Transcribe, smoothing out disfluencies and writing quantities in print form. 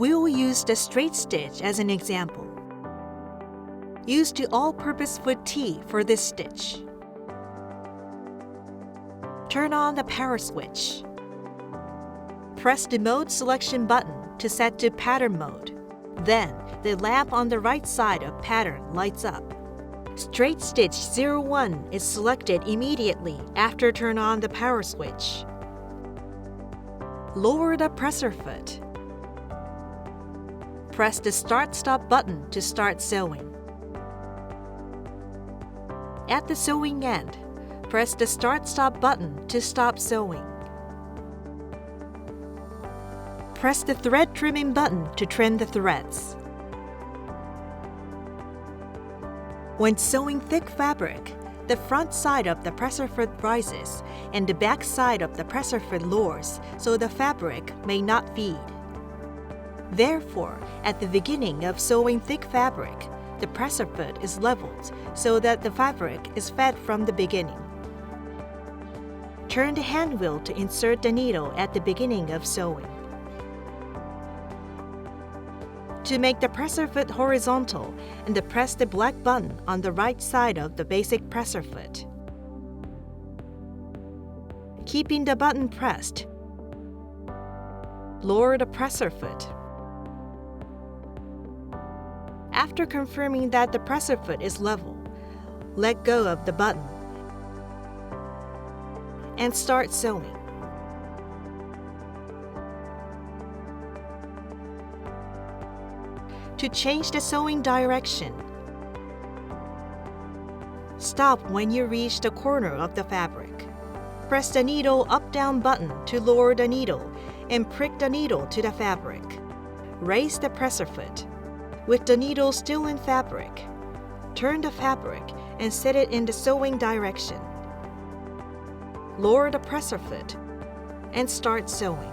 We will use the straight stitch as an example. Use the all-purpose foot T for this stitch. Turn on the power switch. Press the mode selection button to set to pattern mode. Then, the lamp on the right side of pattern lights up. Straight stitch 01 is selected immediately after turn on the power switch. Lower the presser foot. Press the Start-Stop button to start sewing. At the sewing end, press the Start-Stop button to stop sewing. Press the thread trimming button to trim the threads. When sewing thick fabric, the front side of the presser foot rises and the back side of the presser foot lowers so the fabric may not feed. Therefore, at the beginning of sewing thick fabric, the presser foot is leveled so that the fabric is fed from the beginning. Turn the hand wheel to insert the needle at the beginning of sewing. To make the presser foot horizontal, and press the black button on the right side of the basic presser foot. Keeping the button pressed, lower the presser foot. After confirming that the presser foot is level, let go of the button and start sewing. To change the sewing direction, stop when you reach the corner of the fabric. Press the needle up-down button to lower the needle and prick the needle to the fabric. Raise the presser foot. With the needle still in fabric, turn the fabric and set it in the sewing direction. Lower the presser foot and start sewing.